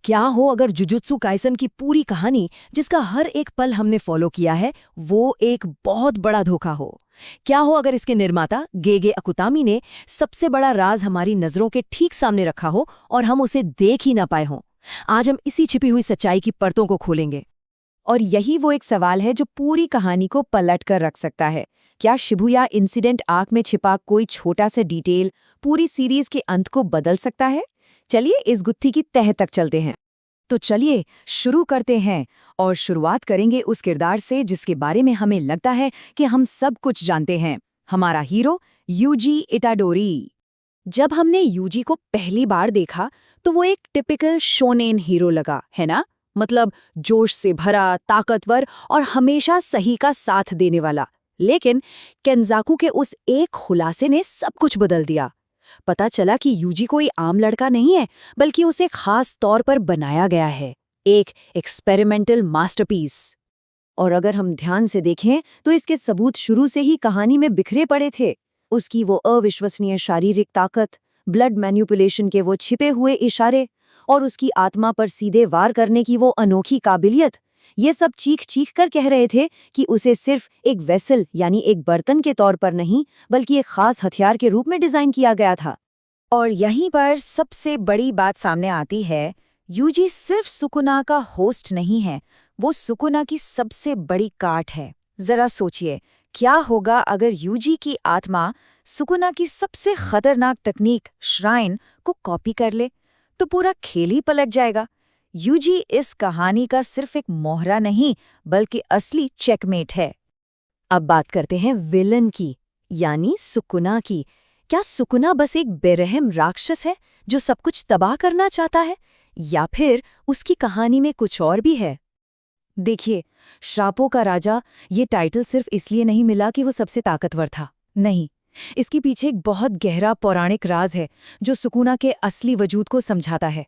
क्या हो अगर जुजुत्सु काइसन की पूरी कहानी, जिसका हर एक पल हमने फॉलो किया है, वो एक बहुत बड़ा धोखा हो? क्या हो अगर इसके निर्माता गेगे अकुतामी ने सबसे बड़ा राज हमारी नजरों के ठीक सामने रखा हो और हम उसे देख ही ना पाए हों? आज हम इसी छिपी हुई सच्चाई की परतों को खोलेंगे। और यही वो एक सवाल है जो पूरी कहानी को पलट कर रख सकता है। क्या शिबुया इंसिडेंट आर्क में छिपा कोई छोटा सा डिटेल पूरी सीरीज के अंत को बदल सकता है? चलिए इस गुत्थी की तह तक चलते हैं। तो चलिए शुरू करते हैं और शुरुआत करेंगे उस किरदार से जिसके बारे में हमें लगता है कि हम सब कुछ जानते हैं, हमारा हीरो यूजी इटाडोरी। जब हमने यूजी को पहली बार देखा तो वो एक टिपिकल शोनेन हीरो लगा, है ना? मतलब जोश से भरा, ताकतवर और हमेशा सही का साथ देने वाला। लेकिन केंजाकू के उस एक खुलासे ने सब कुछ बदल दिया। पता चला कि यूजी कोई आम लड़का नहीं है, बल्कि उसे खास तौर पर बनाया गया है, एक एक्सपेरिमेंटल मास्टरपीस। और अगर हम ध्यान से देखें तो इसके सबूत शुरू से ही कहानी में बिखरे पड़े थे। उसकी वो अविश्वसनीय शारीरिक ताकत, ब्लड मैन्युपुलेशन के वो छिपे हुए इशारे और उसकी आत्मा पर सीधे वार करने की वो अनोखी काबिलियत, ये सब चीख चीख कर कह रहे थे कि उसे सिर्फ एक वेसल यानी एक बर्तन के तौर पर नहीं, बल्कि एक खास हथियार के रूप में डिजाइन किया गया था। और यहीं पर सबसे बड़ी बात सामने आती है, यूजी सिर्फ सुकुना का होस्ट नहीं है, वो सुकुना की सबसे बड़ी काट है। जरा सोचिए, क्या होगा अगर यूजी की आत्मा सुकुना की सबसे खतरनाक टेक्निक श्राइन को कॉपी कर ले? तो पूरा खेल ही पलट जाएगा। यूजी इस कहानी का सिर्फ एक मोहरा नहीं, बल्कि असली चेकमेट है। अब बात करते हैं विलन की, यानी सुकुना की। क्या सुकुना बस एक बेरहम राक्षस है जो सब कुछ तबाह करना चाहता है, या फिर उसकी कहानी में कुछ और भी है? देखिए, श्रापों का राजा ये टाइटल सिर्फ इसलिए नहीं मिला कि वो सबसे ताकतवर था। नहीं, इसके पीछे एक बहुत गहरा पौराणिक राज है जो सुकुना के असली वजूद को समझाता है।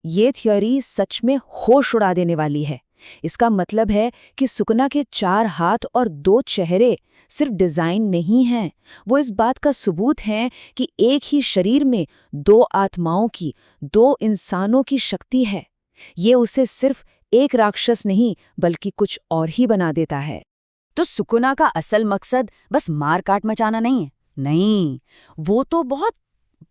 ये थ्योरी सच में होश उड़ा देने वाली है। इसका मतलब है कि सुकुना के 4 हाथ और 2 चेहरे सिर्फ डिजाइन नहीं हैं, वो इस बात का सबूत हैं कि एक ही शरीर में 2 आत्माओं की, 2 इंसानों की शक्ति है। ये उसे सिर्फ एक राक्षस नहीं, बल्कि कुछ और ही बना देता है। तो सुकुना का असल मकसद बस मार काट मचाना नहीं है। नहीं, वो तो बहुत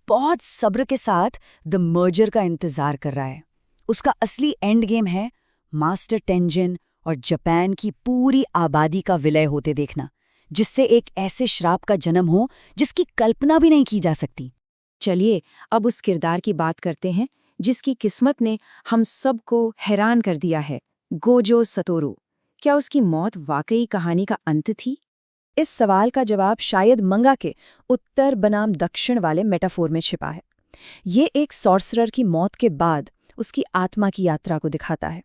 बहुत सब्र के साथ द मर्जर का इंतजार कर रहा है। उसका असली एंड गेम है मास्टर टेंजिन और जापान की पूरी आबादी का विलय होते देखना, जिससे एक ऐसे श्राप का जन्म हो जिसकी कल्पना भी नहीं की जा सकती। चलिए अब उस किरदार की बात करते हैं जिसकी किस्मत ने हम सबको हैरान कर दिया है, गोजो सतोरू। क्या उसकी मौत वाकई कहानी का अंत थी? इस सवाल का जवाब शायद मंगा के उत्तर बनाम दक्षिण वाले मेटाफोर में छिपा है। ये एक सॉर्सरर की मौत के बाद उसकी आत्मा की यात्रा को दिखाता है।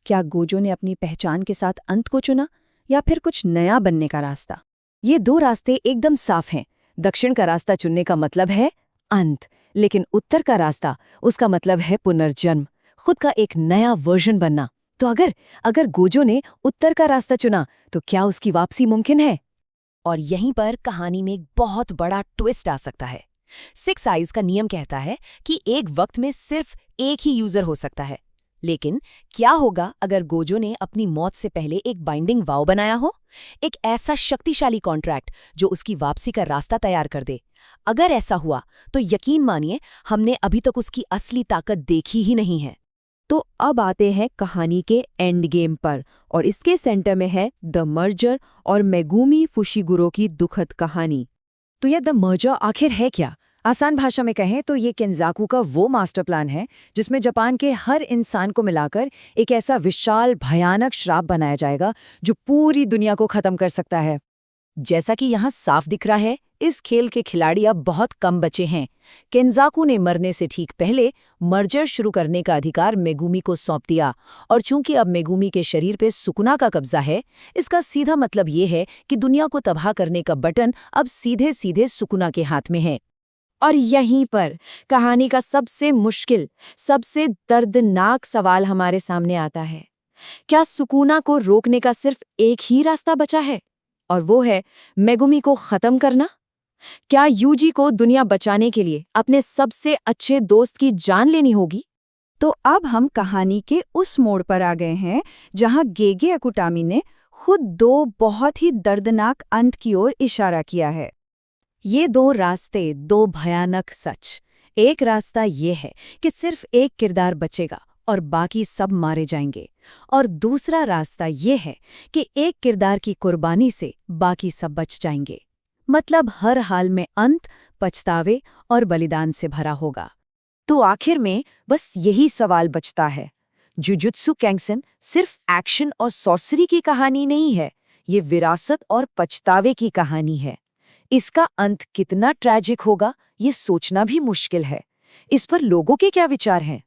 क्या गोजो ने अपनी पहचान के साथ अंत को चुना, या फिर कुछ नया बनने का रास्ता? ये 2 रास्ते एकदम साफ हैं। दक्षिण का रास्ता चुनने का मतलब है अंत, लेकिन उत्तर का रास्ता, उसका मतलब है पुनर्जन्म, खुद का एक नया वर्जन बनना। तो अगर गोजो ने उत्तर का रास्ता चुना, तो क्या उसकी वापसी मुमकिन है? और यहीं पर कहानी में एक बहुत बड़ा ट्विस्ट आ सकता है। 6 आइज का नियम कहता है कि एक वक्त में सिर्फ एक ही यूजर हो सकता है। लेकिन क्या होगा अगर गोजो ने अपनी मौत से पहले एक बाइंडिंग वाव बनाया हो, एक ऐसा शक्तिशाली कॉन्ट्रैक्ट जो उसकी वापसी का रास्ता तैयार कर दे? अगर ऐसा हुआ तो यकीन मानिए, हमने अभी तक उसकी असली ताकत देखी ही नहीं है। तो अब आते हैं कहानी के एंड गेम पर, और इसके सेंटर में है द मर्जर और मेगुमी फुशिगुरो की दुखद कहानी। तो यह द मर्जर आखिर है क्या? आसान भाषा में कहें तो ये केंजाकू का वो मास्टर प्लान है जिसमें जापान के हर इंसान को मिलाकर एक ऐसा विशाल भयानक श्राप बनाया जाएगा जो पूरी दुनिया को खत्म कर सकता है। जैसा कि यहाँ साफ दिख रहा है, इस खेल के खिलाड़ी अब बहुत कम बचे हैं। केंजाकू ने मरने से ठीक पहले मर्जर शुरू करने का अधिकार मेगुमी को सौंप दिया, और चूंकि अब मेगुमी के शरीर पे सुकुना का कब्जा है, इसका सीधा मतलब ये है कि दुनिया को तबाह करने का बटन अब सीधे सीधे सुकुना के हाथ में है। और यहीं पर कहानी का सबसे मुश्किल, सबसे दर्दनाक सवाल हमारे सामने आता है। क्या सुकुना को रोकने का सिर्फ एक ही रास्ता बचा है, और वो है मेगुमी को खत्म करना? क्या यूजी को दुनिया बचाने के लिए अपने सबसे अच्छे दोस्त की जान लेनी होगी? तो अब हम कहानी के उस मोड़ पर आ गए हैं जहां गेगे अकुटामी ने खुद दो बहुत ही दर्दनाक अंत की ओर इशारा किया है। ये दो रास्ते, दो भयानक सच। एक रास्ता ये है कि सिर्फ एक किरदार बचेगा और बाकी सब मारे जाएंगे, और दूसरा रास्ता ये है कि एक किरदार की कुर्बानी से बाकी सब बच जाएंगे। मतलब हर हाल में अंत पछतावे और बलिदान से भरा होगा। तो आखिर में बस यही सवाल बचता है, जुजुत्सु कैंसन सिर्फ एक्शन और सॉर्सरी की कहानी नहीं है, ये विरासत और पछतावे की कहानी है। इसका अंत कितना ट्रैजिक होगा, ये सोचना भी मुश्किल है। इस पर लोगों के क्या विचार हैं?